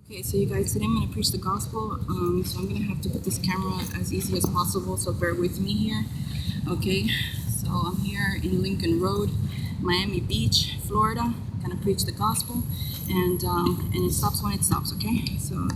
Okay, so you guys, today I'm going to preach the gospel. So I'm going to have to put this camera as easy as possible, so bear with me here. Okay, so I'm here in Lincoln Road, Miami Beach, Florida. Going to preach the gospel, and it stops when it stops. Okay, so.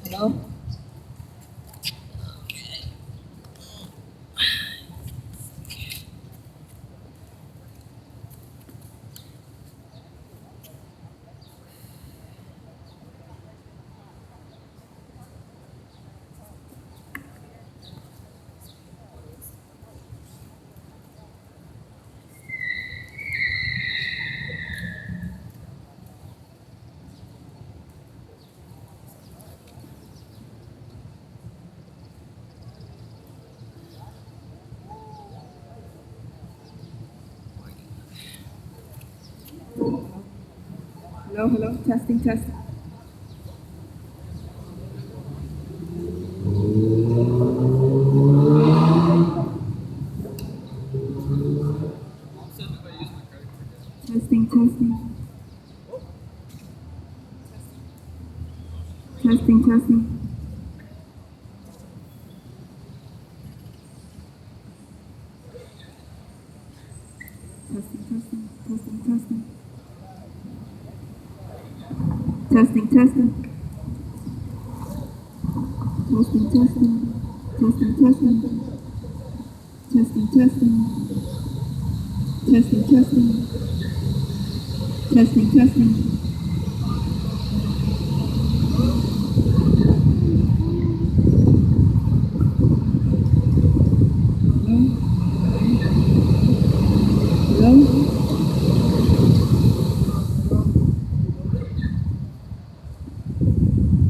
Hello? Hello, hello, testing, testing. Testing, testing. Testing, testing. Testing, testing, testing, testing. Testing, testing. Testing, testing. Testing, testing. Testing, testing. Testing, testing. Testing, testing. Hello? Hello?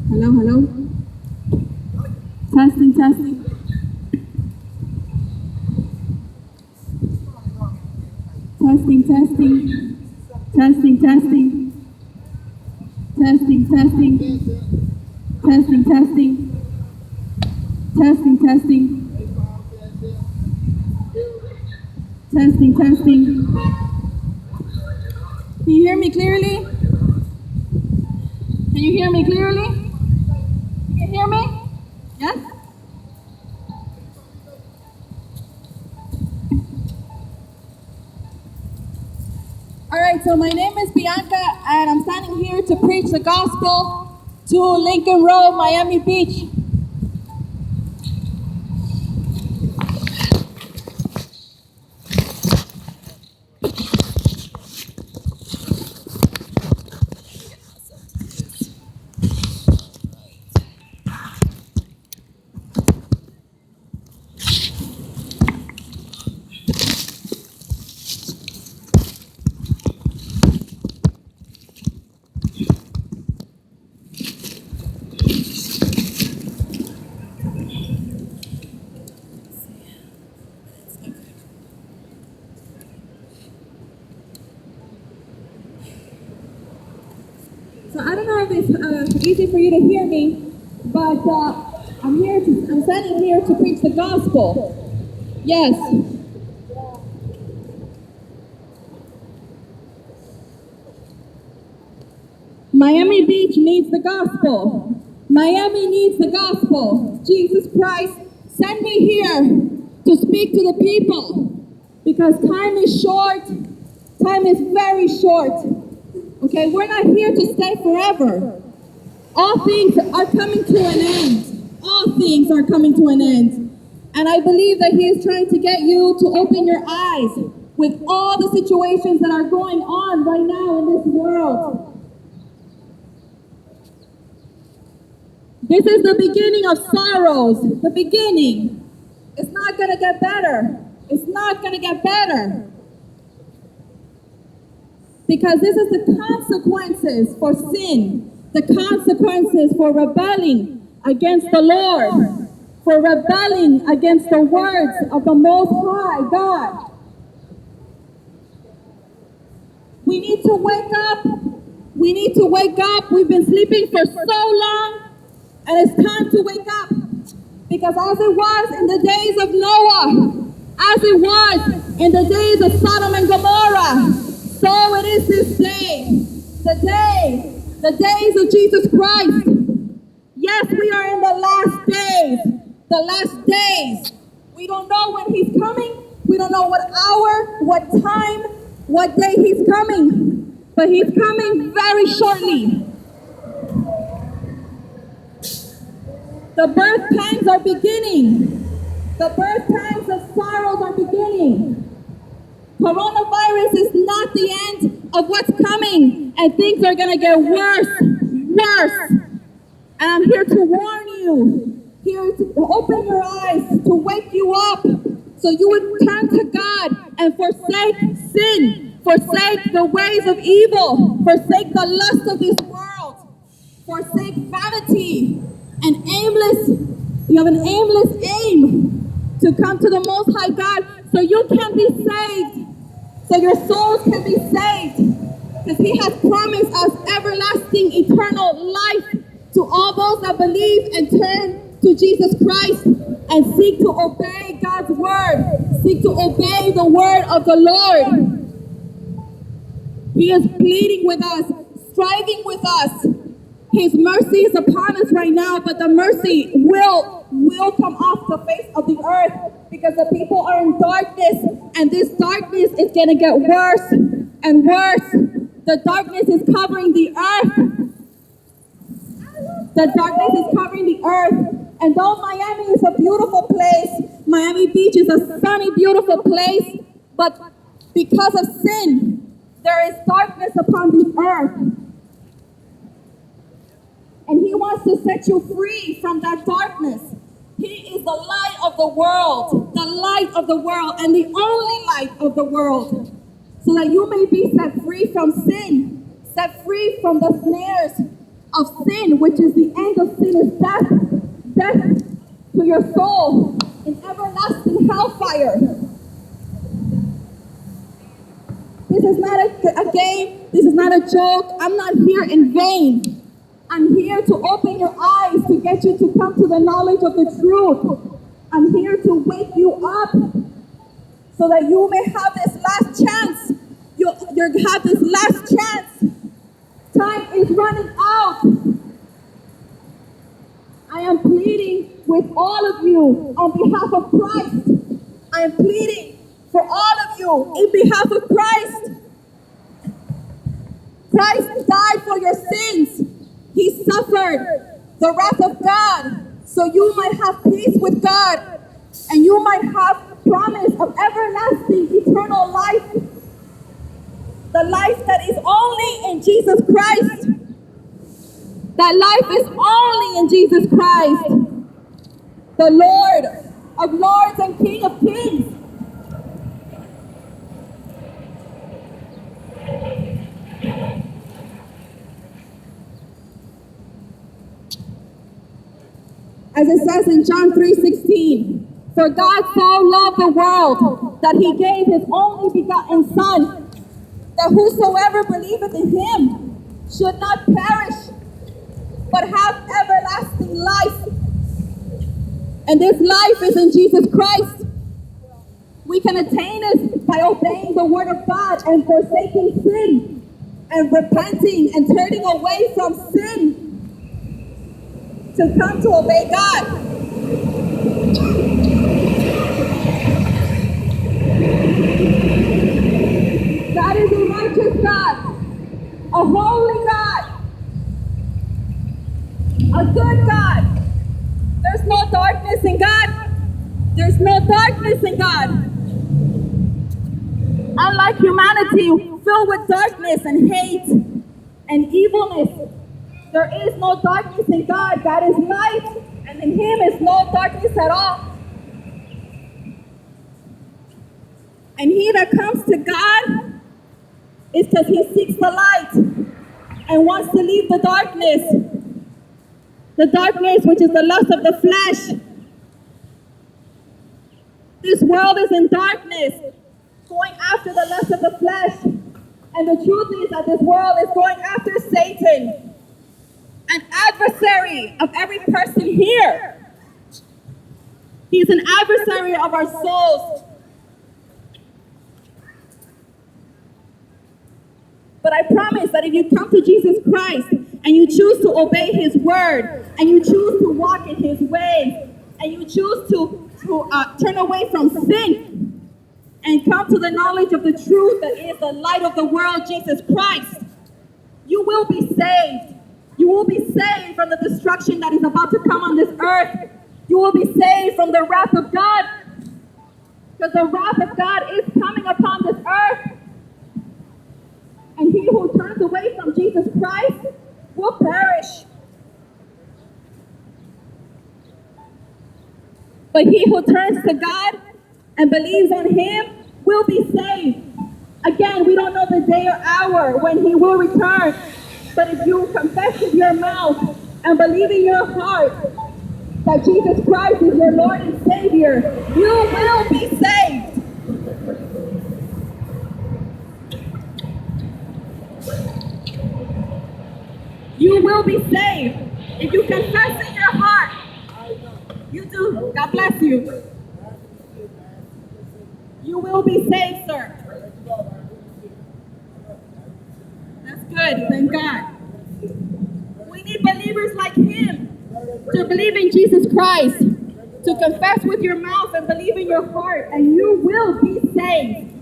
Hello, hello? Testing, testing. Testing, testing. Testing, testing. Testing, testing. Testing, testing. Testing, testing. Testing, testing. Can you hear me clearly? Can you hear me clearly? You can hear me? Yes? All right, so my name is Bianca, and I'm standing here to preach the gospel to Lincoln Road, Miami Beach. So I don't know if it's easy for you to hear me, but I'm standing here to preach the gospel. Yes. Miami Beach needs the gospel. Miami needs the gospel. Jesus Christ, send me here to speak to the people, because time is short. Time is very short. Okay, we're not here to stay forever. All things are coming to an end. All things are coming to an end. And I believe that He is trying to get you to open your eyes with all the situations that are going on right now in this world. This is the beginning of sorrows. The beginning. It's not going to get better. It's not going to get better. Because this is the consequences for sin. The consequences for rebelling against the Lord. For rebelling against the words of the Most High God. We need to wake up. We need to wake up. We've been sleeping for so long. And it's time to wake up. Because as it was in the days of Noah, as it was in the days of Sodom and Gomorrah, so it is this day. The days of Jesus Christ. Yes, we are in the last days. The last days. We don't know when he's coming. We don't know what hour, what time, what day he's coming. But he's coming very shortly. The birth pangs are beginning. The birth pangs of sorrows are beginning. Coronavirus is not the end of what's coming. And things are going to get worse. Worse. And I'm here to warn you. Here to open your eyes. To wake you up. So you would turn to God and forsake sin. Forsake the ways of evil. Forsake the lust of this world. Forsake vanity. You have an aimless aim to come to the Most High God so you can be saved, so your souls can be saved, because he has promised us everlasting, eternal life to all those that believe and turn to Jesus Christ and seek to obey God's word, seek to obey the word of the Lord. He is pleading with us, striving with us. His mercy is upon us right now, but the mercy will come off the face of the earth because the people are in darkness, and this darkness is going to get worse and worse. The darkness is covering the earth. The darkness is covering the earth. And though Miami is a beautiful place, Miami Beach is a sunny, beautiful place, but because of sin, there is darkness upon the earth. And he wants to set you free from that darkness. He is the light of the world, and the only light of the world. So that you may be set free from sin, set free from the snares of sin, which is the end of sin is death to your soul in everlasting hellfire. This is not a game, this is not a joke. I'm not here in vain. I'm here to open your eyes, to get you to come to the knowledge of the truth. I'm here to wake you up so that you may have this last chance. You have this last chance. Time is running out. I am pleading with all of you on behalf of Christ. I am pleading for all of you in behalf of Christ. Christ died for your sins. He suffered the wrath of God so you might have peace with God and you might have promise of everlasting eternal life. The life that is only in Jesus Christ. That life is only in Jesus Christ. The Lord of lords and King of kings. As it says in John 3:16, for God so loved the world that he gave his only begotten Son, that whosoever believeth in him should not perish, but have everlasting life. And this life is in Jesus Christ. We can attain it by obeying the word of God and forsaking sin and repenting and turning away from sin to come to obey God. God is a righteous God, a holy God, a good God. There's no darkness in God. There's no darkness in God. Unlike humanity, filled with darkness and hate and evilness, There is no darkness in God. God is light, and in Him is no darkness at all. And he that comes to God is because he seeks the light and wants to leave the darkness. The darkness, which is the lust of the flesh. This world is in darkness, going after the lust of the flesh. And the truth is that this world is going after Satan, an adversary of every person here. He's an adversary of our souls. But I promise that if you come to Jesus Christ and you choose to obey His word, and you choose to walk in His ways, and you choose to turn away from sin and come to the knowledge of the truth that is the light of the world, Jesus Christ, you will be saved. You will be saved from the destruction that is about to come on this earth. You will be saved from the wrath of God, because the wrath of God is coming upon this earth. And he who turns away from Jesus Christ will perish. But he who turns to God and believes on Him will be saved. Again, we don't know the day or hour when He will return. But if you confess with your mouth and believe in your heart that Jesus Christ is your Lord and Savior, you will be saved. You will be saved. If you confess in your heart, you do. God bless you. You will be saved, sir. That's good. Thank God. We need believers like him to believe in Jesus Christ, to confess with your mouth and believe in your heart, and you will be saved.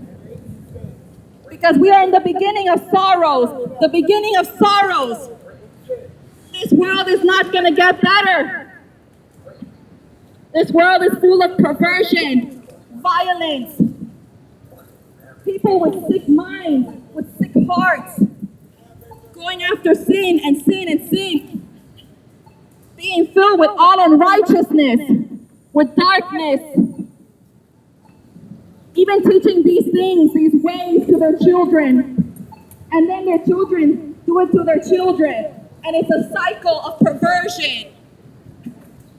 Because we are in the beginning of sorrows. The beginning of sorrows. This world is not going to get better. This world is full of perversion, violence, people with sick minds, with sick hearts, going after sin and sin and sin, being filled with all unrighteousness, with darkness, even teaching these things, these ways to their children, and then their children do it to their children. And it's a cycle of perversion.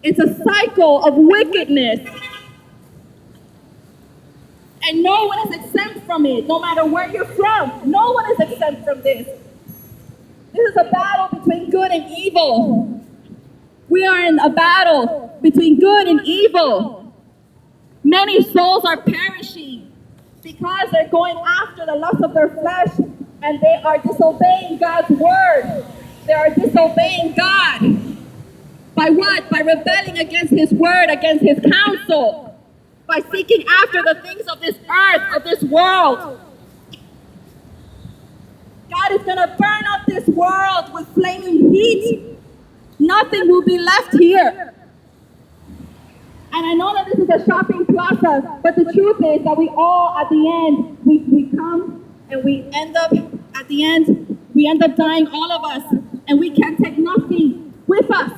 It's a cycle of wickedness. And no one is exempt from it, no matter where you're from. No one is exempt from this. This is a battle between good and evil. We are in a battle between good and evil. Many souls are perishing because they're going after the lust of their flesh, and they are disobeying God's word. They are disobeying God. By what? By rebelling against His word, against His counsel. By seeking after the things of this earth, of this world. God is going to burn up this world with flaming heat. Nothing will be left here. And I know that this is a shopping plaza, but the truth is that we all, at the end, we come and we end up, at the end, we end up dying, all of us. And we can take nothing with us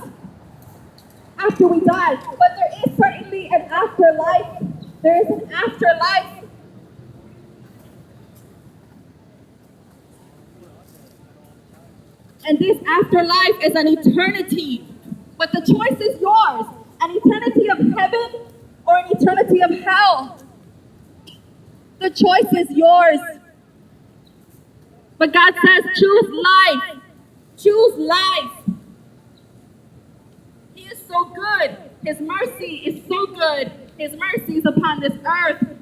after we die. But there is certainly an afterlife. There is an afterlife. And this afterlife is an eternity. But the choice is yours. An eternity of heaven or an eternity of hell. The choice is yours. But God says, choose life. Choose life. He is so good. His mercy is so good. His mercy is upon this earth.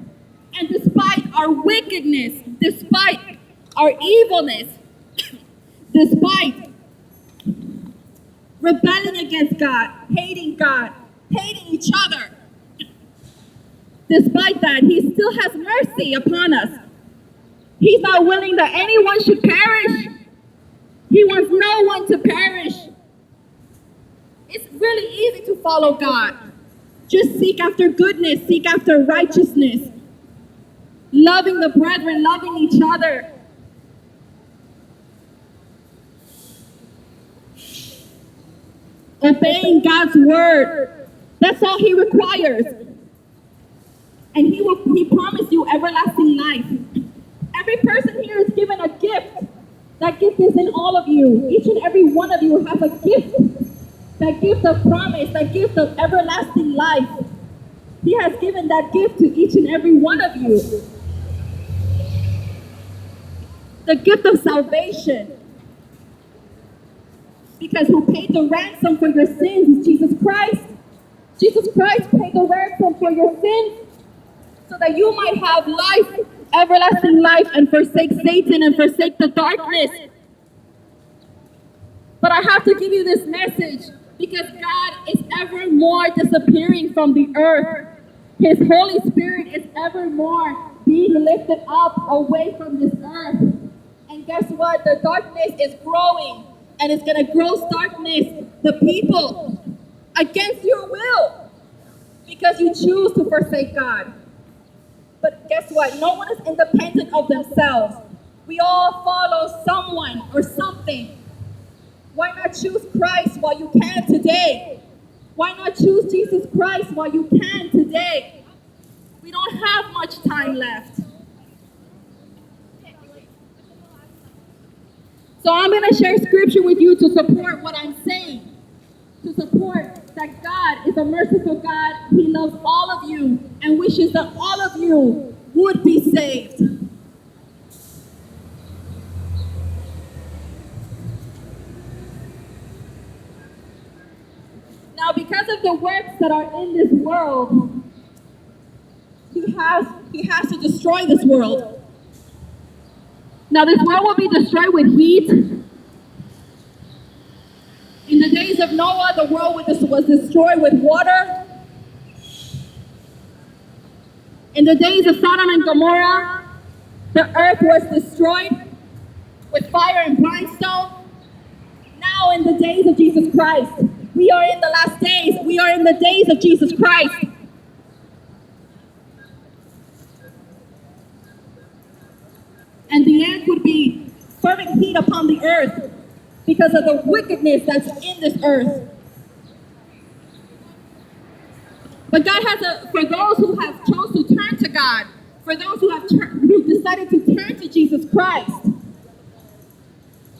And despite our wickedness, despite our evilness, despite rebelling against God, hating each other, despite that, He still has mercy upon us. He's not willing that anyone should perish. He wants no one to perish. It's really easy to follow God. Just seek after goodness, seek after righteousness, loving the brethren, loving each other. obeying God's word. That's all he requires. And he promised you everlasting life. Every person here is given a gift. That gift is in all of you. Each and every one of you has a gift. That gift of promise, that gift of everlasting life. He has given that gift to each and every one of you. The gift of salvation. Because who paid the ransom for your sins is Jesus Christ. Jesus Christ paid the ransom for your sins so that you might have life, everlasting life, and forsake Satan and forsake the darkness. But I have to give you this message because God is ever more disappearing from the earth. His Holy Spirit is ever more being lifted up away from this earth. And guess what? The darkness is growing, and it's going to grow darkness, the people, against your will, because you choose to forsake God. But guess what? No one is independent of themselves. We all follow someone or something. Why not choose Christ while you can today? Why not choose Jesus Christ while you can today? We don't have much time left. So I'm going to share scripture with you to support what I'm saying. To support that God is a merciful God. He loves all of you and wishes that all of you would be saved. Now, because of the works that are in this world, he has to destroy this world. Now, this world will be destroyed with heat. In the days of Noah, the world was destroyed with water. In the days of Sodom and Gomorrah, the earth was destroyed with fire and brimstone. Now, in the days of Jesus Christ, we are in the last days. We are in the days of Jesus Christ. And the end would be fervent heat upon the earth because of the wickedness that's in this earth. But God has for those who have chosen to turn to God, for those who decided to turn to Jesus Christ,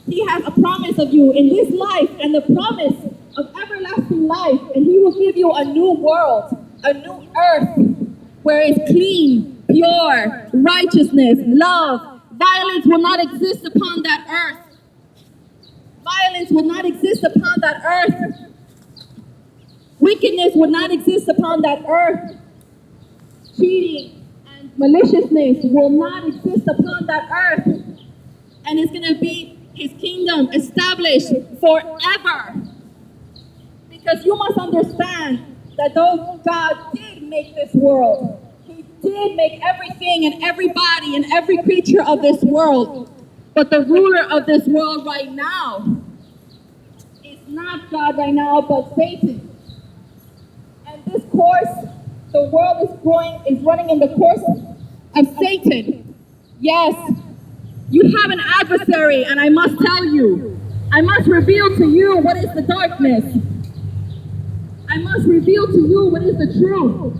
He has a promise of you in this life and the promise of everlasting life, and He will give you a new world, a new earth, where it's clean, pure, righteousness, love. Violence will not exist upon that earth. Violence will not exist upon that earth. Wickedness will not exist upon that earth. Cheating and maliciousness will not exist upon that earth. And it's going to be His kingdom established forever. Because you must understand that though God did make this world, He did make everything and everybody and every creature of this world, but the ruler of this world right now is not God right now, but Satan. And this course, the world is running in the course of Satan. Yes, you have an adversary, and I must tell you, I must reveal to you what is the darkness. I must reveal to you what is the truth,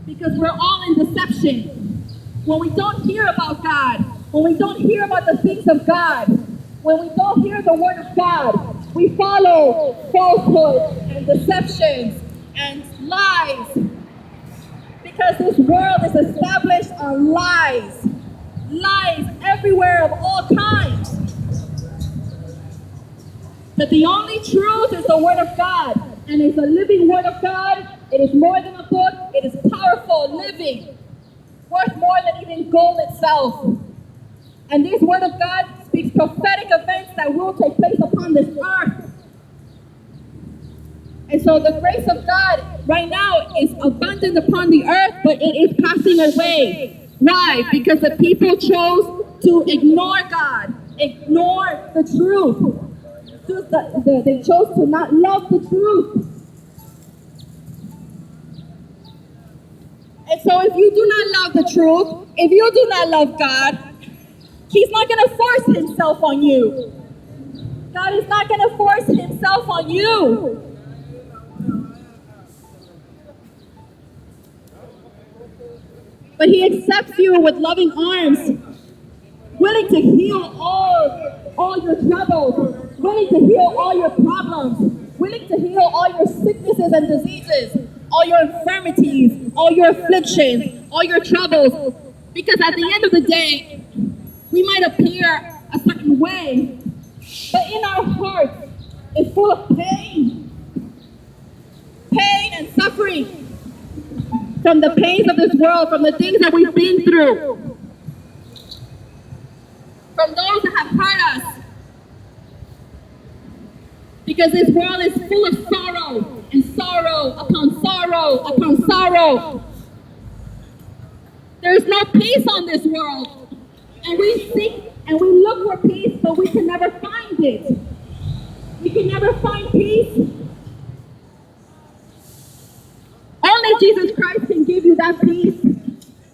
because we're all in deception. When we don't hear about God, when we don't hear about the things of God, when we don't hear the word of God, we follow falsehood and deceptions and lies, because this world is established on lies. Lies everywhere of all kinds. But the only truth is the word of God. And it's a living word of God. It is more than a book. It is powerful, living, worth more than even gold itself. And this word of God speaks prophetic events that will take place upon this earth. And so the grace of God right now is abundant upon the earth, but it is passing away. Why? Because the people chose to ignore God, ignore the truth. They chose to not love the truth. And so if you do not love the truth, if you do not love God, He's not going to force Himself on you. God is not going to force Himself on you. But he accepts you with loving arms, willing to heal all your troubles, willing to heal all your problems, willing to heal all your sicknesses and diseases, all your infirmities, all your afflictions, all your troubles. Because at the end of the day, we might appear a certain way, but in our hearts, it's full of pain and suffering from the pains of this world, from the things that we've been through, from those that have hurt us. Because this world is full of sorrow, and sorrow upon sorrow upon sorrow. There is no peace on this world. And we seek and we look for peace, but we can never find it. We can never find peace. Only Jesus Christ can give you that peace.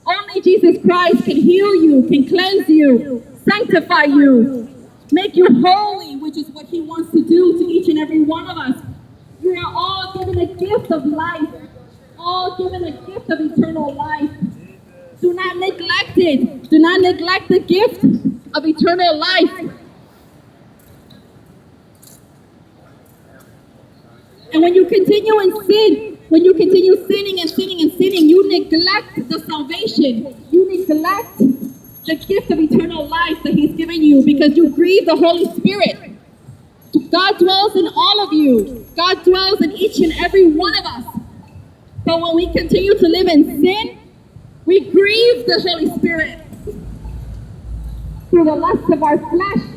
Only Jesus Christ can heal you, can cleanse you, sanctify you, make you holy, which is what he wants to do to each and every one of us. You are all given a gift of life, all given a gift of eternal life. Do not neglect it. Do not neglect the gift of eternal life. And when you continue in sin, when you continue sinning and sinning and sinning, you neglect the salvation. You neglect the gift of eternal life that he's given you because you grieve the Holy Spirit. God dwells in all of you. God dwells in each and every one of us. But when we continue to live in sin, we grieve the Holy Spirit through the lust of our flesh.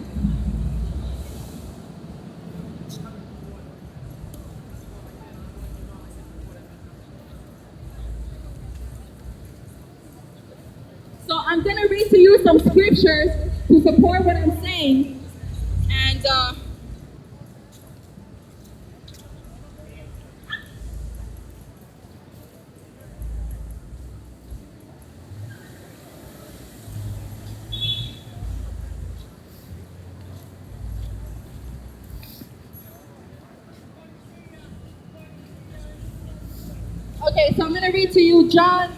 So I'm going to read to you some scriptures to support what I'm saying. And okay, so I'm going to read to you John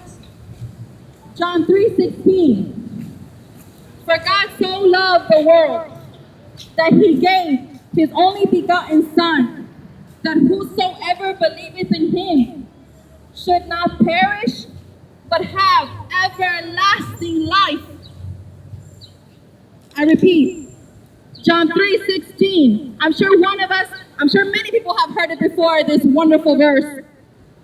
3:16. For God so loved the world that he gave his only begotten Son, that whosoever believeth in him should not perish, but have everlasting life. I repeat, John 3:16. I'm sure many people have heard it before, this wonderful verse.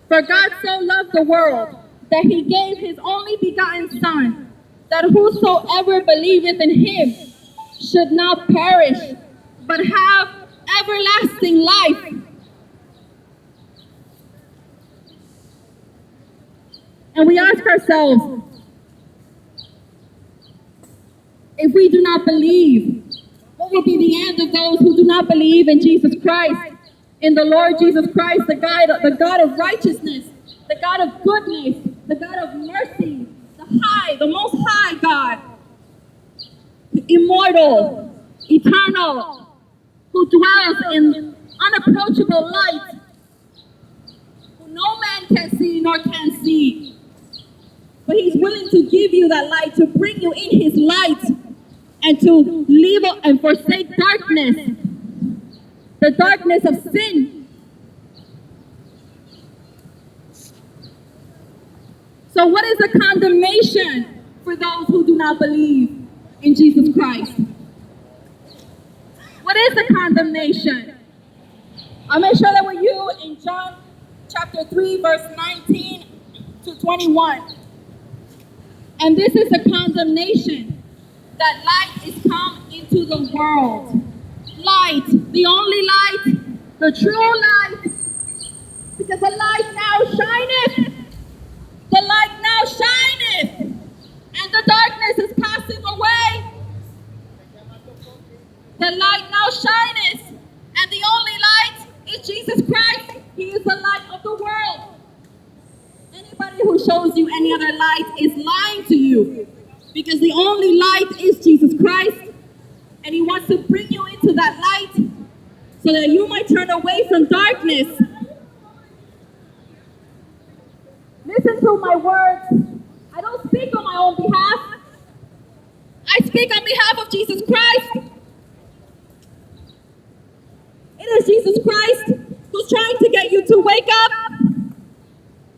For God so loved the world that he gave his only begotten Son, that whosoever believeth in him should not perish, but have everlasting life. And we ask ourselves, if we do not believe, what will be the end of those who do not believe in Jesus Christ, in the Lord Jesus Christ, the God of righteousness, the God of goodness, the God of mercy, the most high God, immortal, eternal, who dwells in unapproachable light, who no man can see nor can see. But he's willing to give you that light, to bring you in his light, and to leave and forsake darkness, the darkness of sin. So what is the condemnation for those who do not believe in Jesus Christ? What is the condemnation? I'm going to share that with you in John chapter 3, verse 19 to 21. And this is the condemnation, that light is come into the world. Light, the only light, the true light, because the light now shineth. The light now shineth, and the darkness is passing away. The light now shineth, and the only light is Jesus Christ. He is the light of the world. Anybody who shows you any other light is lying to you, because the only light is Jesus Christ, and he wants to bring you into that light so that you might turn away from darkness. Listen to my words. I don't speak on my own behalf. I speak on behalf of Jesus Christ. It is Jesus Christ who's trying to get you to wake up.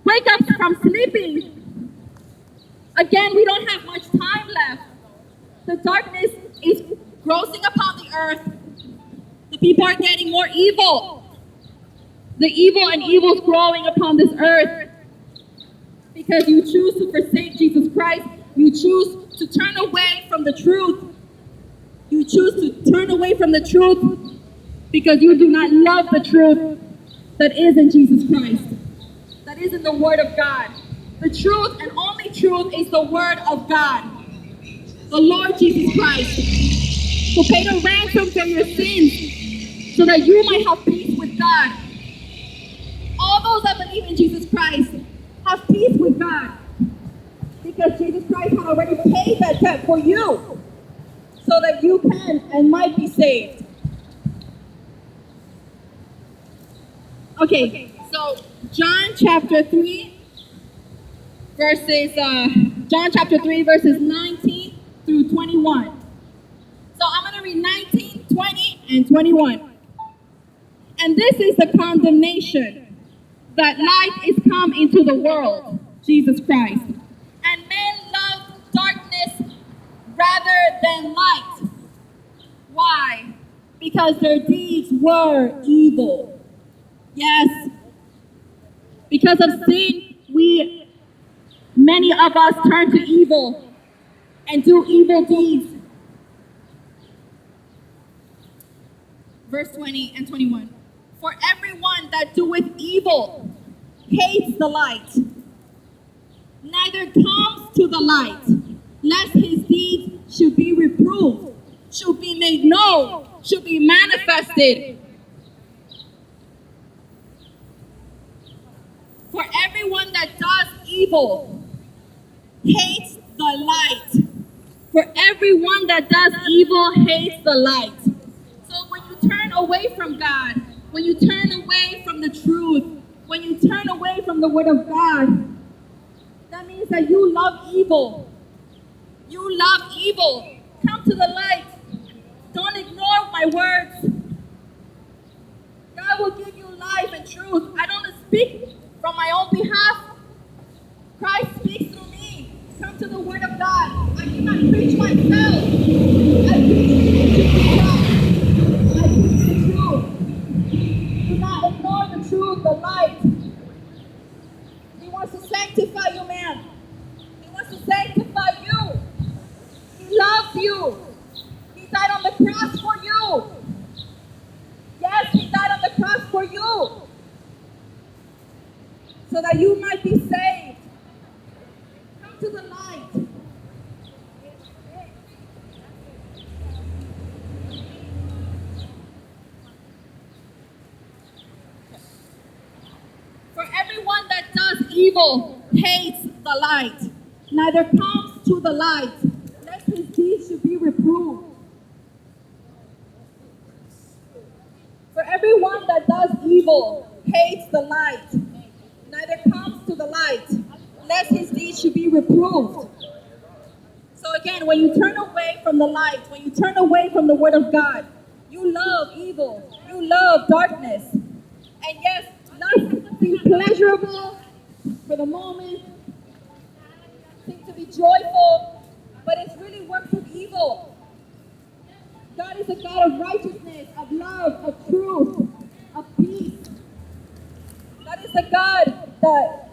Wake up from sleeping. Again, we don't have much time left. The darkness is grossing upon the earth. The people are getting more evil. The evil and evil is growing upon this earth. Because you choose to forsake Jesus Christ. You choose to turn away from the truth. You choose to turn away from the truth because you do not love the truth that is in Jesus Christ, that is in the Word of God. The truth and only truth is the Word of God. The Lord Jesus Christ, who paid a ransom for your sins so that you might have peace with God. All those that believe in Jesus Christ have peace with God because Jesus Christ had already paid that debt for you so that you can and might be saved. Okay, so John chapter 3 verses 19 through 21. So I'm going to read 19, 20, and 21. And this is the condemnation, that light is come into the world, Jesus Christ. And men love darkness rather than light. Why? Because their deeds were evil. Yes. Because of sin, many of us turn to evil and do evil deeds. Verse 20 and 21. For everyone that doeth evil hates the light, neither comes to the light, lest his deeds should be reproved, should be made known, should be manifested. For everyone that does evil hates the light. For everyone that does evil hates the light. So when you turn away from God, when you turn away from the truth, when you turn away from the Word of God, that means that you love evil. You love evil. Come to the light. Don't ignore my words. God will give you life and truth. I don't speak from my own behalf. Christ speaks through me. Come to the Word of God. I cannot preach myself. I preach Jesus Christ. I preach the truth. Do not ignore the truth, the light. He wants to sanctify you, man. He wants to sanctify you. He loves you. He died on the cross for you. Yes, He died on the cross for you. So that you might be saved. Come to the light. For everyone that does evil hates the light, neither comes to the light, lest his deeds should be reproved. For everyone that does evil hates the light, neither comes to the light, lest his deeds should be reproved. So again, when you turn away from the light, when you turn away from the Word of God, you love evil, you love darkness. And yes, lust seems pleasurable for the moment, seems to be joyful, but it's really works of evil. God is a God of righteousness, of love, of truth, of peace. God is the God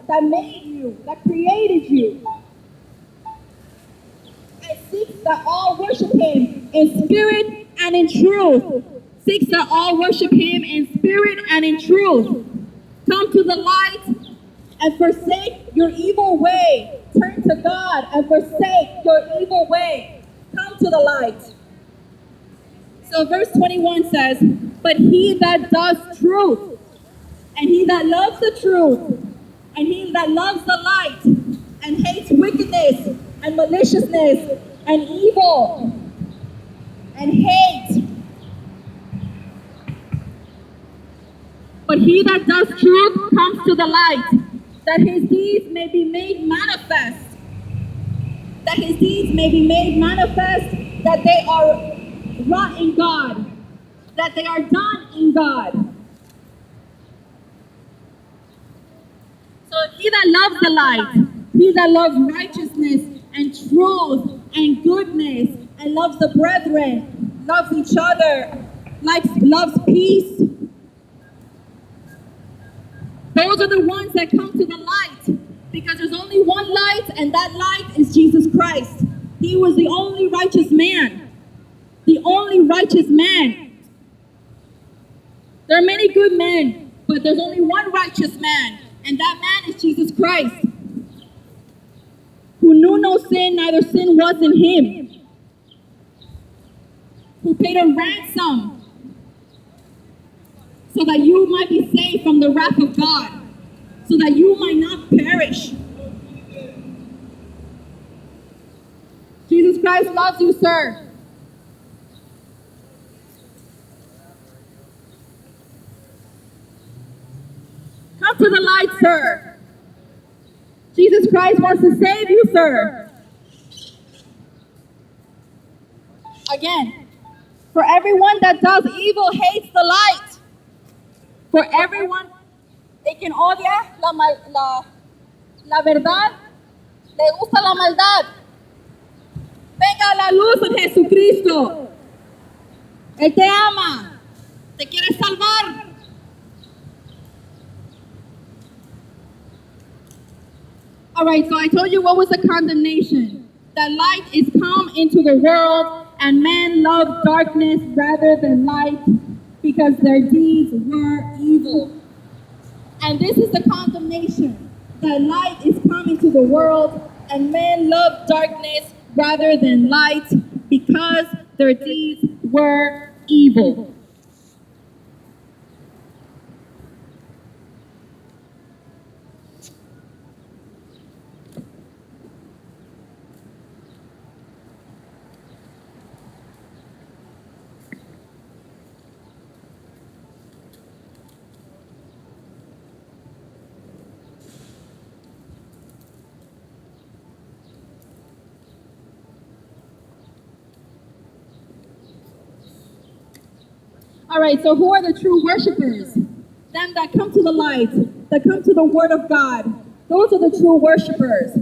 that made you, that created you, and seeks that all worship Him in spirit and in truth. Seeks that all worship Him in spirit and in truth. Come to the light and forsake your evil way. Turn to God and forsake your evil way. Come to the light. So verse 21 says, but he that does truth, and he that loves the truth, and he that loves the light, and hates wickedness, and maliciousness, and evil, and hate. But he that does truth comes to the light, that his deeds may be made manifest, that his deeds may be made manifest, that they are wrought in God, that they are done in God. So he that loves the light, he that loves righteousness and truth and goodness and loves the brethren, loves each other, loves peace, those are the ones that come to the light, because there's only one light, and that light is Jesus Christ. He was the only righteous man. The only righteous man. There are many good men, but there's only one righteous man, and that man is Jesus Christ, who knew no sin, neither sin was in him, who paid a ransom so that you might be saved from the wrath of God, so that you might not perish. Jesus Christ loves you, sir. Come to the light, sir. Jesus Christ wants to save you, sir. Again, for everyone that does evil hates the light. For everyone, de quien odia la verdad, le gusta la maldad. Venga a la luz de Jesucristo. Él te ama, te quiere salvar. All right, so I told you what was the condemnation. That light is come into the world, and men love darkness rather than light, because their deeds were evil. And this is the condemnation. That light is come into the world, and men love darkness rather than light, because their deeds were evil. All right, so who are the true worshipers? Them that come to the light, that come to the word of God. Those are the true worshipers.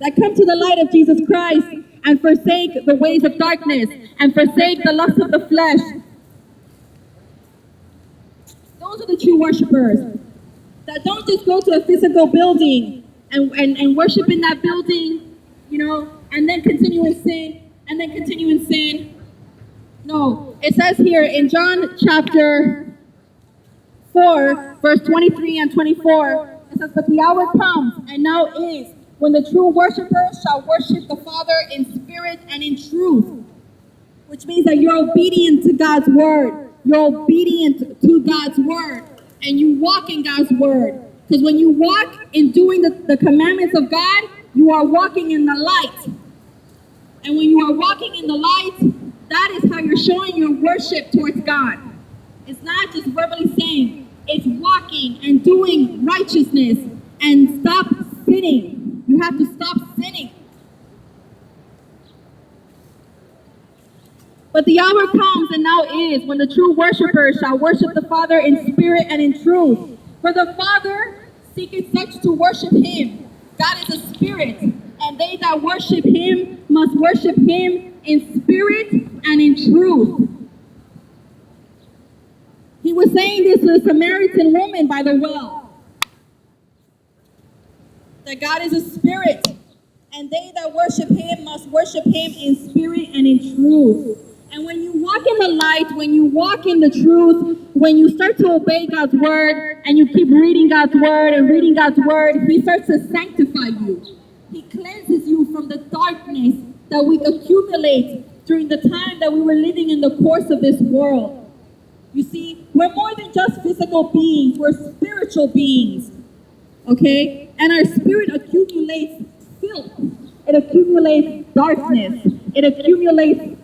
That come to the light of Jesus Christ and forsake the ways of darkness and forsake the lust of the flesh. Those are the true worshipers. That don't just go to a physical building and worship in that building, and then continue in sin, and then continue in sin. No, it says here in John chapter 4, verse 23 and 24, it says, "But the hour comes, and now is, when the true worshipers shall worship the Father in spirit and in truth." Which means that you're obedient to God's word. You're obedient to God's word, and you walk in God's word. Because when you walk in doing the commandments of God, you are walking in the light. And when you are walking in the light, that is how you're showing your worship towards God. It's not just verbally saying, it's walking and doing righteousness and stop sinning. You have to stop sinning. But the hour comes, and now is, when the true worshipers shall worship the Father in spirit and in truth. For the Father seeketh such to worship him. God is a spirit, and they that worship him must worship him in spirit and in truth. He was saying this to the Samaritan woman by the well. That God is a spirit, and they that worship him must worship him in spirit and in truth. And when you walk in the light, when you walk in the truth, when you start to obey God's word, and you keep reading God's word and reading God's word, he starts to sanctify you. He cleanses you from the darkness that we accumulate during the time that we were living in the course of this world. You see, we're more than just physical beings, we're spiritual beings, okay? And our spirit accumulates filth, it accumulates darkness, it accumulates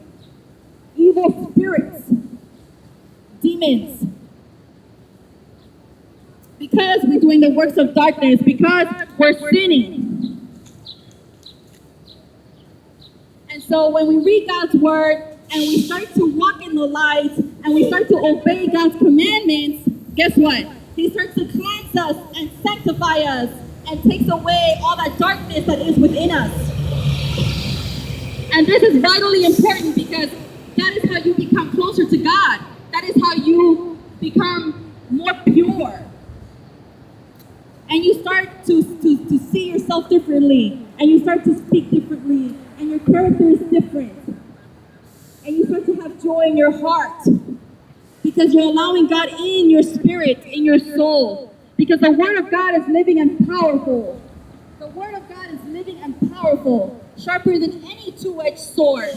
evil spirits, demons. Because we're doing the works of darkness, because we're sinning. So when we read God's word and we start to walk in the light and we start to obey God's commandments, guess what? He starts to cleanse us and sanctify us and takes away all that darkness that is within us. And this is vitally important because that is how you become closer to God. That is how you become more pure. And you start to see yourself differently. And you start to speak differently. And your character is different. And you start to have joy in your heart. Because you're allowing God in your spirit, in your soul. Because the Word of God is living and powerful. The Word of God is living and powerful. Sharper than any two-edged sword.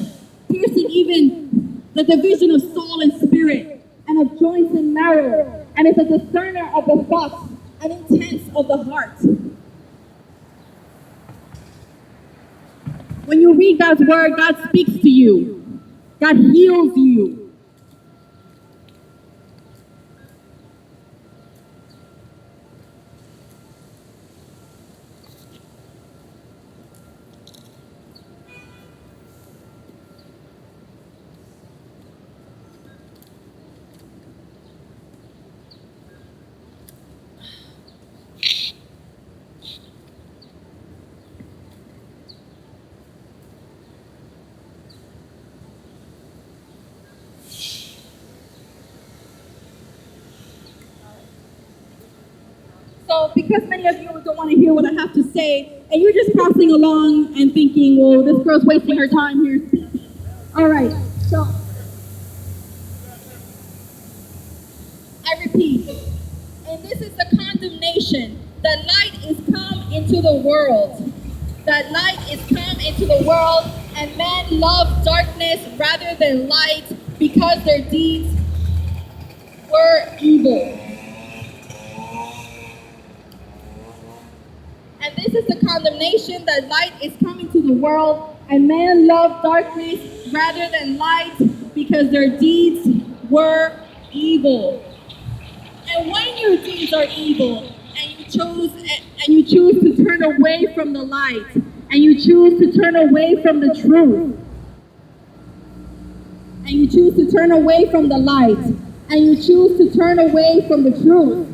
Piercing even the division of soul and spirit. And of joints and marrow. And it's a discerner of the thoughts and intents of the heart. When you read God's word, God speaks to you. God heals you. So because many of you don't want to hear what I have to say, and you're just passing along and thinking, well, this girl's wasting her time here. All right, so I repeat, and this is the condemnation. That light is come into the world. That light is come into the world, and men love darkness rather than light because their deeds were evil. And this is the condemnation, that light is coming to the world, and men love darkness rather than light because their deeds were evil. And when your deeds are evil, and you choose to turn away from the light, and you choose to turn away from the truth, and you choose to turn away from the light, and you choose to turn away from the truth,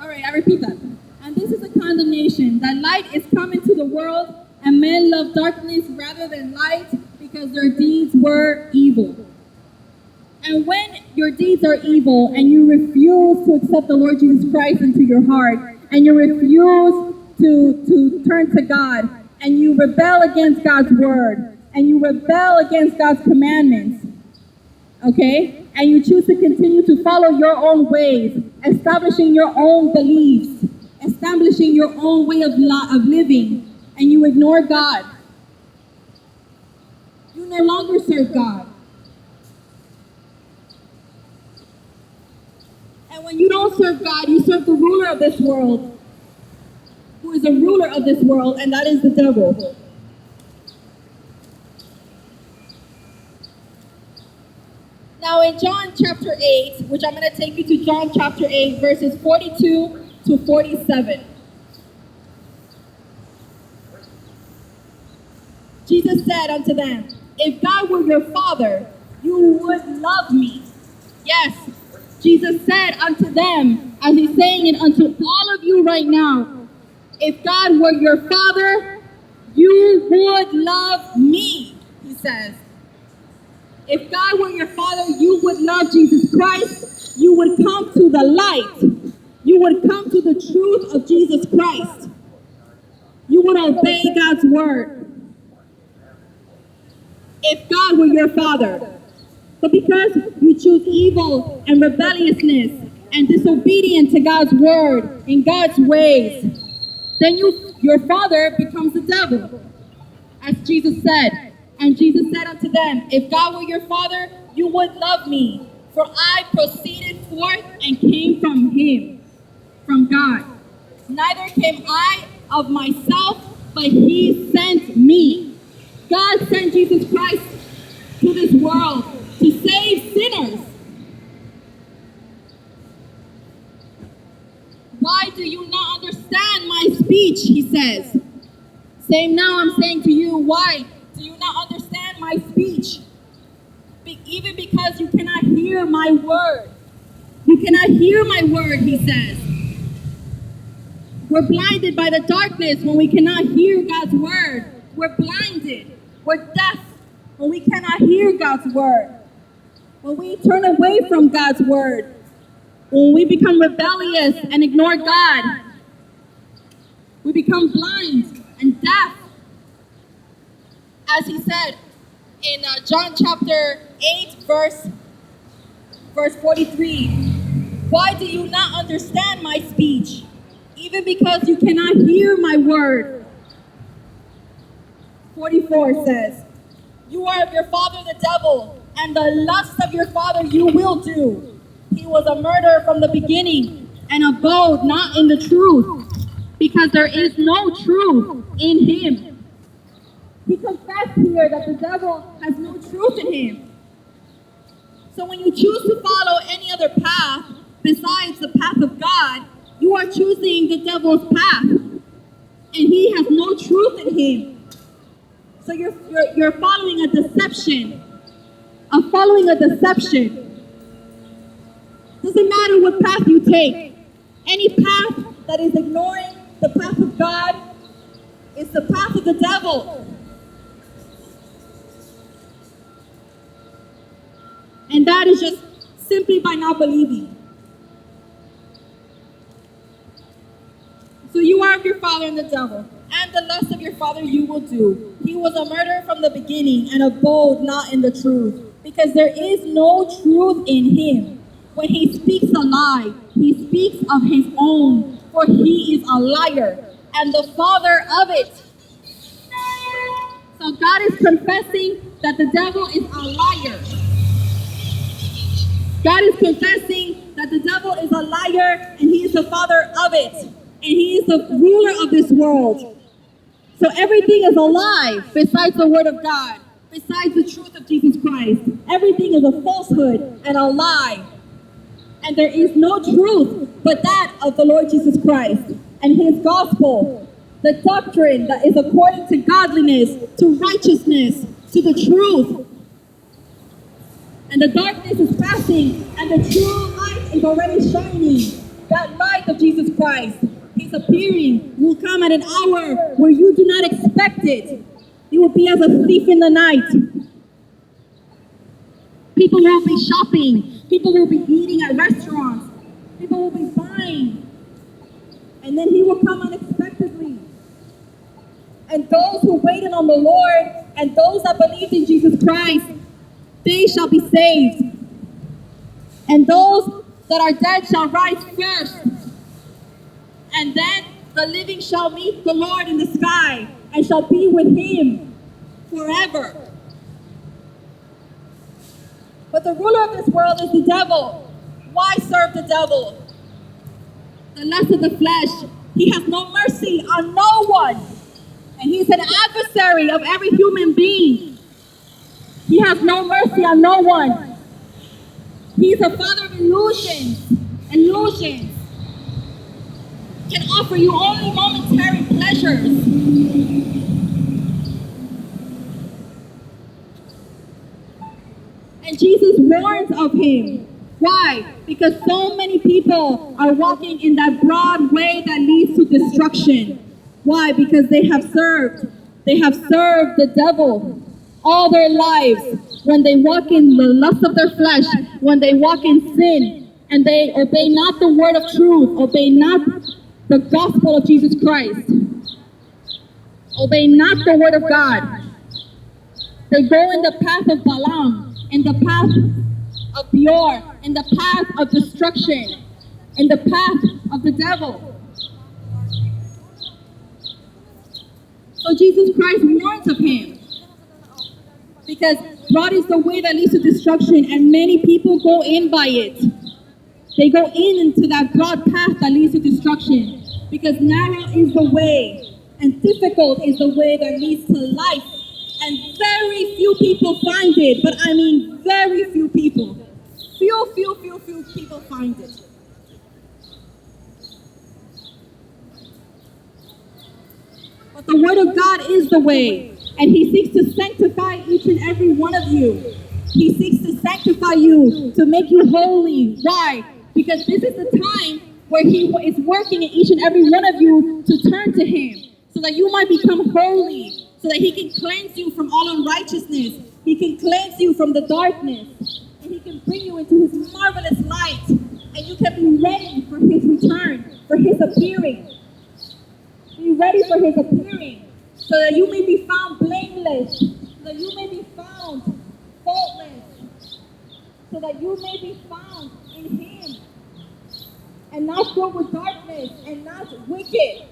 all right, I repeat that. And this is a condemnation, that light is come into the world, and men love darkness rather than light because their deeds were evil. And when your deeds are evil, and you refuse to accept the Lord Jesus Christ into your heart, and you refuse to turn to God, and you rebel against God's word, and you rebel against God's commandments, okay? And you choose to continue to follow your own ways, establishing your own beliefs, establishing your own way of living, and you ignore God. You no longer serve God. And when you don't serve God, you serve the ruler of this world, who is a ruler of this world, and that is the devil. Now in John chapter 8, which I'm going to take you to John chapter 8, verses 42 to 47. Jesus said unto them, if God were your Father, you would love me. Yes, Jesus said unto them, as he's saying it unto all of you right now, if God were your Father, you would love me, he says. If God were your Father, you would love Jesus Christ. You would come to the light. You would come to the truth of Jesus Christ. You would obey God's word. If God were your Father. But because you choose evil and rebelliousness and disobedience to God's word and God's ways, then your father becomes the devil, as Jesus said. And Jesus said unto them, if God were your Father, you would love me, for I proceeded forth and came from him, from God. Neither came I of myself, but he sent me. God sent Jesus Christ to this world to save sinners. Why do you not understand my speech, he says. Same now I'm saying to you, why do you not understand my speech? Even because you cannot hear my word. You cannot hear my word, he says. We're blinded by the darkness when we cannot hear God's word. We're blinded. We're deaf when we cannot hear God's word. When we turn away from God's word. When we become rebellious and ignore God. We become blind and deaf. As he said in John chapter 8, verse 43. Why do you not understand my speech? Even because you cannot hear my word. 44 says, you are of your father the devil, and the lust of your father you will do. He was a murderer from the beginning, and abode not in the truth, because there is no truth in him. He confessed here that the devil has no truth in him. So when you choose to follow any other path besides the path of God, you are choosing the devil's path, and he has no truth in him. So you're following a deception. Following a deception. Doesn't matter what path you take. Any path that is ignoring the path of God is the path of the devil. And that is just simply by not believing. So you are of your father and the devil, and the lust of your father you will do. He was a murderer from the beginning, and abode not in the truth, because there is no truth in him. When he speaks a lie, he speaks of his own, for he is a liar, and the father of it. So God is confessing that the devil is a liar. God is confessing that the devil is a liar, and he is the father of it. And he is the ruler of this world. So everything is a lie besides the word of God, besides the truth of Jesus Christ. Everything is a falsehood and a lie. And there is no truth but that of the Lord Jesus Christ and his gospel, the doctrine that is according to godliness, to righteousness, to the truth. And the darkness is passing, and the true light is already shining. That light of Jesus Christ. He's appearing, will come at an hour where you do not expect it. He will be as a thief in the night. People will be shopping. People will be eating at restaurants. People will be buying. And then he will come unexpectedly. And those who waited on the Lord and those that believed in Jesus Christ, they shall be saved. And those that are dead shall rise first. And then the living shall meet the Lord in the sky and shall be with him forever. But the ruler of this world is the devil. Why serve the devil? The lust of the flesh. He has no mercy on no one. And he's an adversary of every human being. He has no mercy on no one. He's a father of illusions. Illusions. Can offer you only momentary pleasures. And Jesus warns of him. Why? Because so many people are walking in that broad way that leads to destruction. Why? Because they have served the devil all their lives. When they walk in the lust of their flesh, when they walk in sin, and they obey not the word of truth, obey not the gospel of Jesus Christ, obey not the word of God. They go in the path of Balaam, in the path of Beor, in the path of destruction, in the path of the devil. So Jesus Christ warns of him, because broad is the way that leads to destruction, and many people go in by it. They go into that broad path that leads to destruction, because narrow is the way, and difficult is the way that leads to life And very few people find it, but I mean very few people. Few people find it. But the Word of God is the way, and He seeks to sanctify each and every one of you. He seeks to sanctify you, to make you holy. Why? Because this is the time where He is working in each and every one of you to turn to Him, so that you might become holy, so that He can cleanse you from all unrighteousness. He can cleanse you from the darkness, and He can bring you into His marvelous light, and you can be ready for His return, for His appearing. Be ready for His appearing, so that you may be found blameless, so that you may be found faultless, so that you may be found in Him, and not filled with darkness, and not wicked.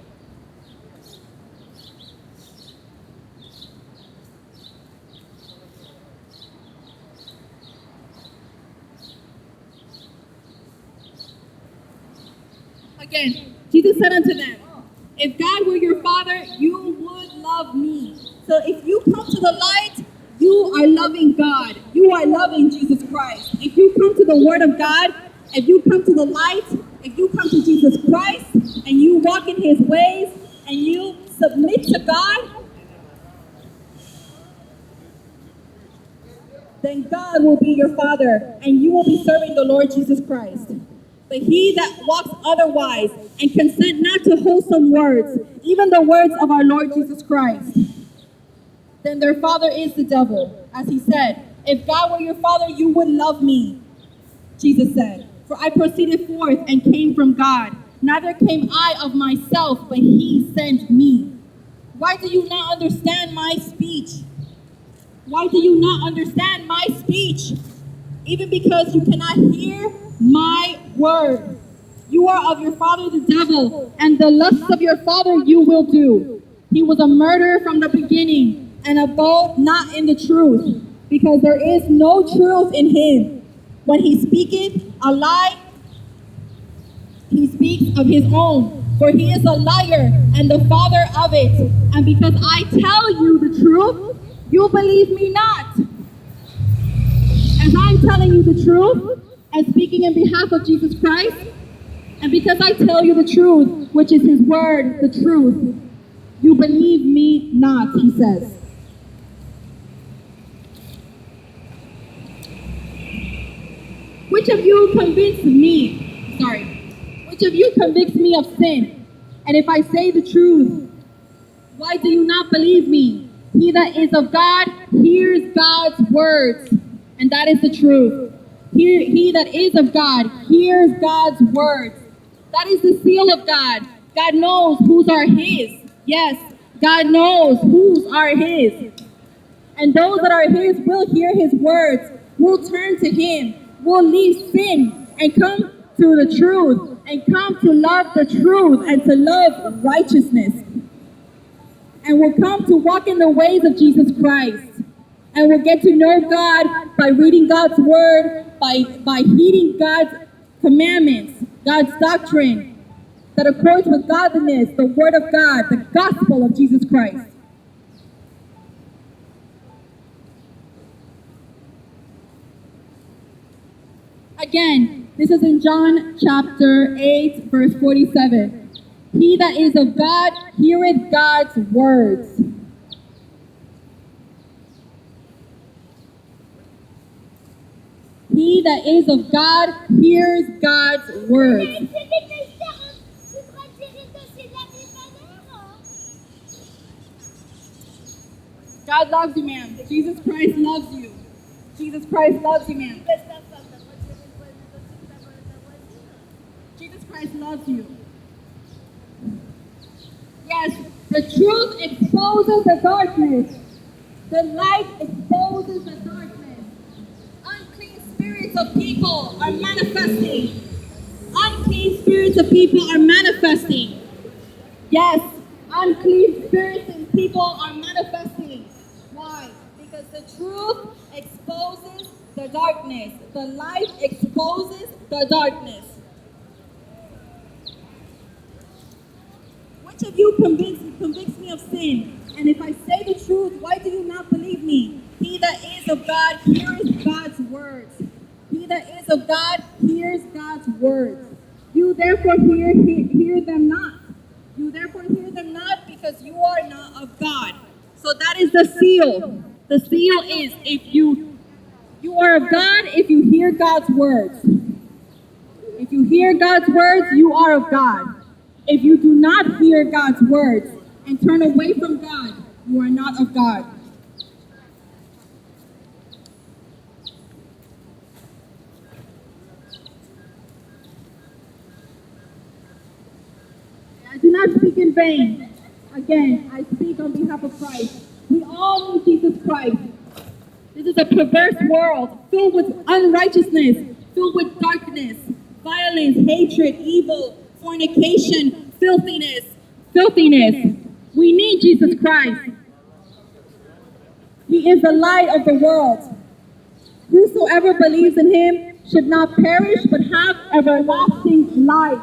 Again, Jesus said unto them, if God were your Father, you would love me. So if you come to the light, you are loving God. You are loving Jesus Christ. If you come to the Word of God, if you come to the light, if you come to Jesus Christ, and you walk in His ways, and you submit to God, then God will be your Father, and you will be serving the Lord Jesus Christ. But he that walks otherwise, and consent not to wholesome words, even the words of our Lord Jesus Christ, then their father is the devil. As He said, if God were your Father, you would love me, Jesus said. For I proceeded forth and came from God. Neither came I of myself, but He sent me. Why do you not understand my speech? Why do you not understand my speech? Even because you cannot hear my word. You are of your father the devil, and the lusts of your father you will do. He was a murderer from the beginning, and abode not in the truth, because there is no truth in him. When he speaketh a lie, he speaks of his own, for he is a liar and the father of it. And because I tell you the truth, you believe me not. As I'm telling you the truth and speaking in behalf of Jesus Christ, and because I tell you the truth, which is His word, the truth, you believe me not, He says. Which of you convicts me? Which of you convicts me of sin? And if I say the truth, why do you not believe me? He that is of God hears God's words, and that is the truth. He that is of God hears God's words. That is the seal of God. God knows whose are His. Yes, God knows whose are His. And those that are His will hear His words, will turn to Him, will leave sin and come to the truth, and come to love the truth and to love righteousness. And will come to walk in the ways of Jesus Christ. And will get to know God by reading God's word, by heeding God's commandments, God's doctrine, that accords with godliness, the word of God, the gospel of Jesus Christ. Again, this is in John chapter 8, verse 47. He that is of God heareth God's words. He that is of God hears God's words. God loves you, ma'am. Jesus Christ loves you. Jesus Christ loves you, ma'am. Jesus Christ loves you. Yes, the truth exposes the darkness. The light exposes the darkness. Unclean spirits of people are manifesting. Unclean spirits of people are manifesting. Yes, unclean spirits and people are manifesting. Why? Because the truth exposes the darkness. The light exposes the darkness. Which of you convicts me of sin? And if I say the truth, why do you not believe me? He that is of God hears God's words. He that is of God hears God's words. You therefore hear them not. You therefore hear them not because you are not of God. So that is the seal. The seal is if you are of God if you hear God's words. If you hear God's words, you are of God. If you do not hear God's words and turn away from God, you are not of God. I do not speak in vain. Again, I speak on behalf of Christ. We all need Jesus Christ. This is a perverse world filled with unrighteousness, filled with darkness, violence, hatred, evil, fornication, filthiness. We need Jesus Christ. He is the light of the world. Whosoever believes in him should not perish but have everlasting life.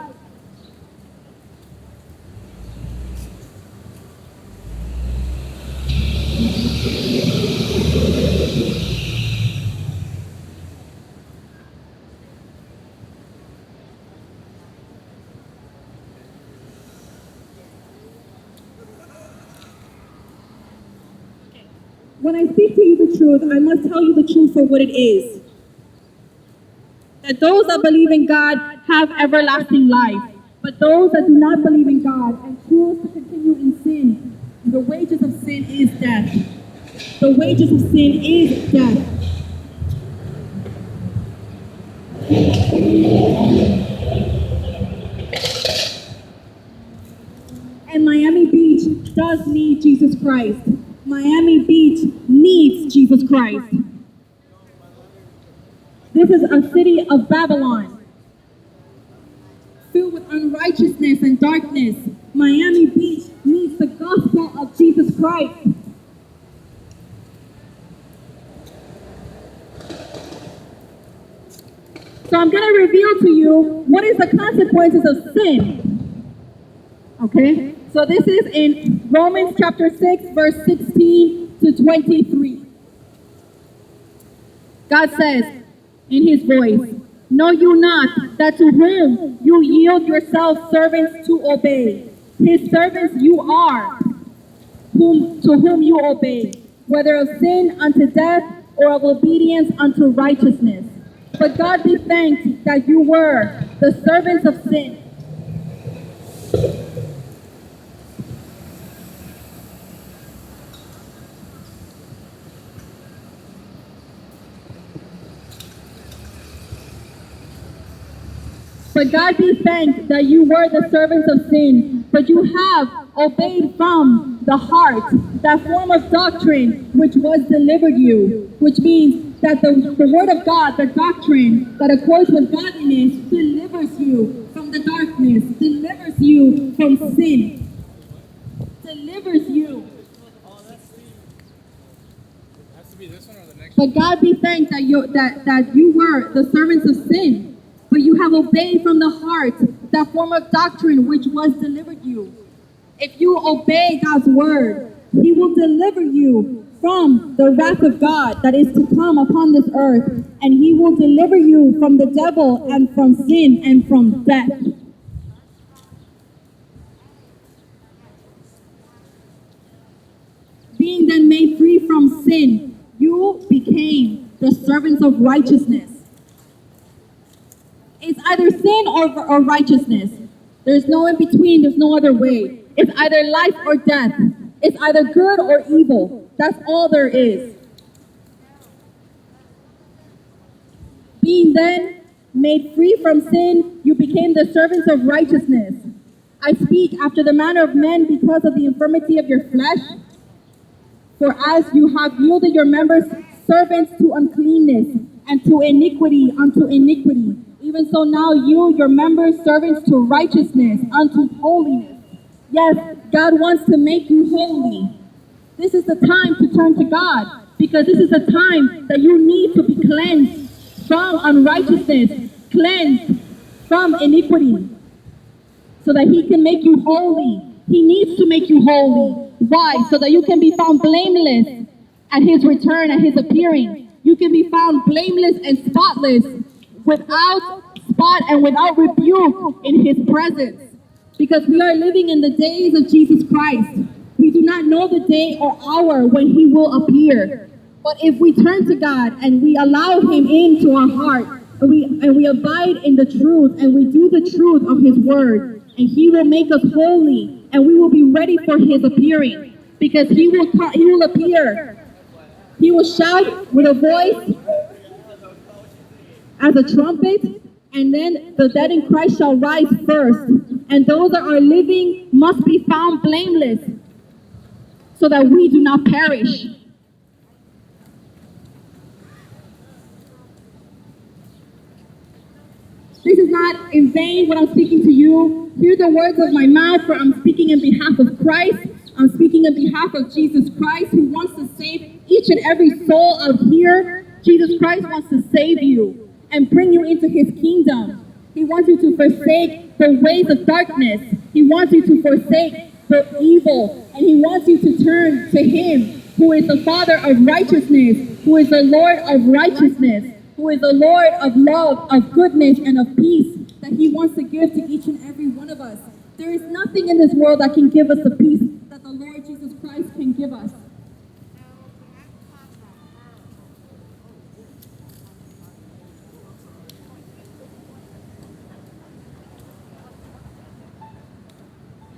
When I speak to you the truth, I must tell you the truth for what it is. That those that believe in God have everlasting life. But those that do not believe in God and choose to continue in sin, the wages of sin is death. The wages of sin is death. And Miami Beach does need Jesus Christ. Miami Beach needs Jesus Christ. This is a city of Babylon, filled with unrighteousness and darkness. Miami Beach needs the gospel of Jesus Christ. So I'm going to reveal to you what is the consequences of sin. Okay? So this is in Romans chapter 6, verse 16 to 23. God says in his voice, "Know you not that to whom you yield yourselves servants to obey, his servants you are, to whom you obey, whether of sin unto death or of obedience unto righteousness. But God be thanked that you were the servants of sin." But God be thanked that you were the servants of sin, but you have obeyed from the heart that form of doctrine which was delivered you, which means that the word of God, the doctrine that accords with godliness, delivers you from the darkness, delivers you from sin, delivers you. But God be thanked that you were the servants of sin, but you have obeyed from the heart that form of doctrine which was delivered you. If you obey God's word, he will deliver you from the wrath of God that is to come upon this earth, and he will deliver you from the devil and from sin and from death. Being then made free from sin, you became the servants of righteousness. It's either sin or righteousness. There's no in between. There's no other way. It's either life or death. It's either good or evil. That's all there is. Being then made free from sin, you became the servants of righteousness. I speak after the manner of men because of the infirmity of your flesh. For as you have yielded your members servants to uncleanness, and to iniquity unto iniquity, even so now you, your members, servants to righteousness, unto holiness. Yes, God wants to make you holy. This is the time to turn to God, because this is the time that you need to be cleansed from unrighteousness, cleansed from iniquity, so that he can make you holy. He needs to make you holy. Why? So that you can be found blameless at his return, at his appearing. You can be found blameless and spotless, without spot and without rebuke in his presence. Because we are living in the days of Jesus Christ. We do not know the day or hour when he will appear. But if we turn to God and we allow him into our heart, and we abide in the truth, and we do the truth of his word, and he will make us holy, and we will be ready for his appearing. Because he will appear. He will shout with a voice as a trumpet, and then the dead in Christ shall rise first. And those that are living must be found blameless, so that we do not perish. This is not in vain what I'm speaking to you. Hear the words of my mouth, for I'm speaking in behalf of Christ. I'm speaking in behalf of Jesus Christ, who wants to save each and every soul out here. Jesus Christ wants to save you and bring you into his kingdom. He wants you to forsake the ways of darkness. He wants you to forsake the evil. And he wants you to turn to him, who is the Father of righteousness, who is the Lord of righteousness, who is the Lord of love, of goodness, and of peace, that he wants to give to each and every one of us. There is nothing in this world that can give us the peace that the Lord Jesus Christ can give us.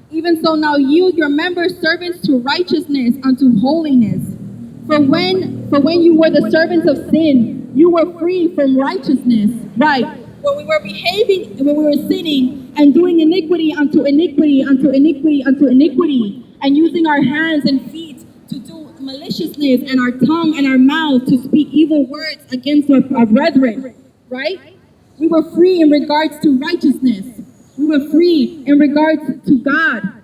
Even so now yield your members servants to righteousness unto holiness. For when you were the servants of sin, you were free from righteousness. Right. When we were behaving, when we were sinning and doing iniquity unto iniquity, unto iniquity, unto iniquity, and using our hands and feet to do maliciousness, and our tongue and our mouth to speak evil words against our brethren. Right? We were free in regards to righteousness. We were free in regards to God.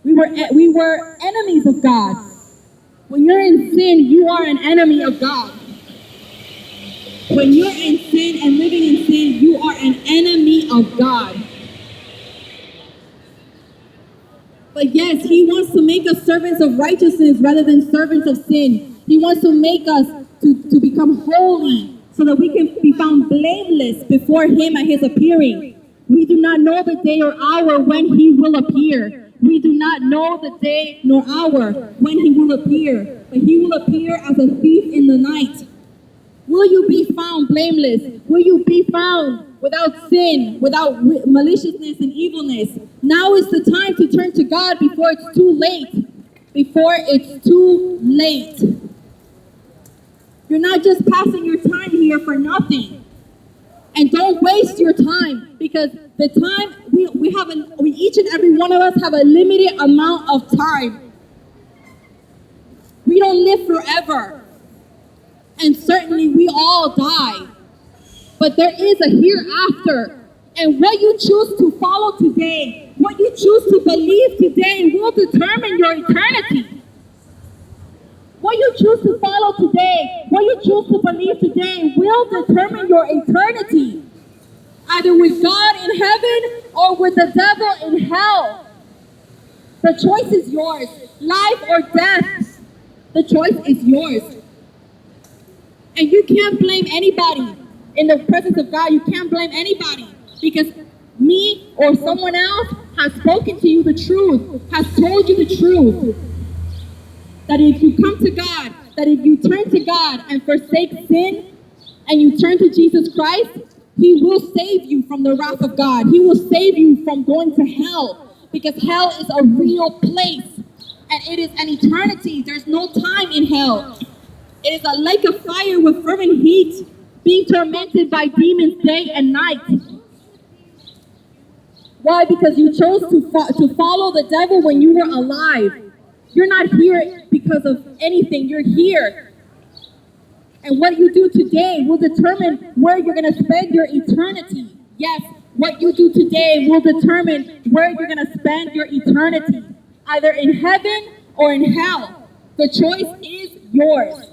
We were enemies of God. When you're in sin, you are an enemy of God. When you're in sin and living in sin, you are an enemy of God. But yes, he wants to make us servants of righteousness rather than servants of sin. He wants to make us to become holy, so that we can be found blameless before him at his appearing. We do not know the day or hour when he will appear. We do not know the day nor hour when he will appear. But he will appear as a thief in the night. Will you be found blameless? Will you be found without sin, without maliciousness and evilness? Now is the time to turn to God before it's too late. Before it's too late. You're not just passing your time here for nothing. And don't waste your time, because the time we each and every one of us have a limited amount of time. We don't live forever. And certainly we all die. But there is a hereafter. And what you choose to follow today, what you choose to believe today will determine your eternity. What you choose to follow today, what you choose to believe today will determine your eternity. Either with God in heaven or with the devil in hell. The choice is yours. Life or death. The choice is yours. And you can't blame anybody. In the presence of God, you can't blame anybody. Because me or someone else has spoken to you the truth, has told you the truth. That if you come to God, that if you turn to God and forsake sin, and you turn to Jesus Christ, he will save you from the wrath of God. He will save you from going to hell. Because hell is a real place. And it is an eternity. There's no time in hell. It is a lake of fire with fervent heat, being tormented by demons day and night. Why? Because you chose to follow the devil when you were alive. You're not here because of anything. You're here. And what you do today will determine where you're going to spend your eternity. Yes, what you do today will determine where you're going to spend your eternity. Either in heaven or in hell. The choice is yours.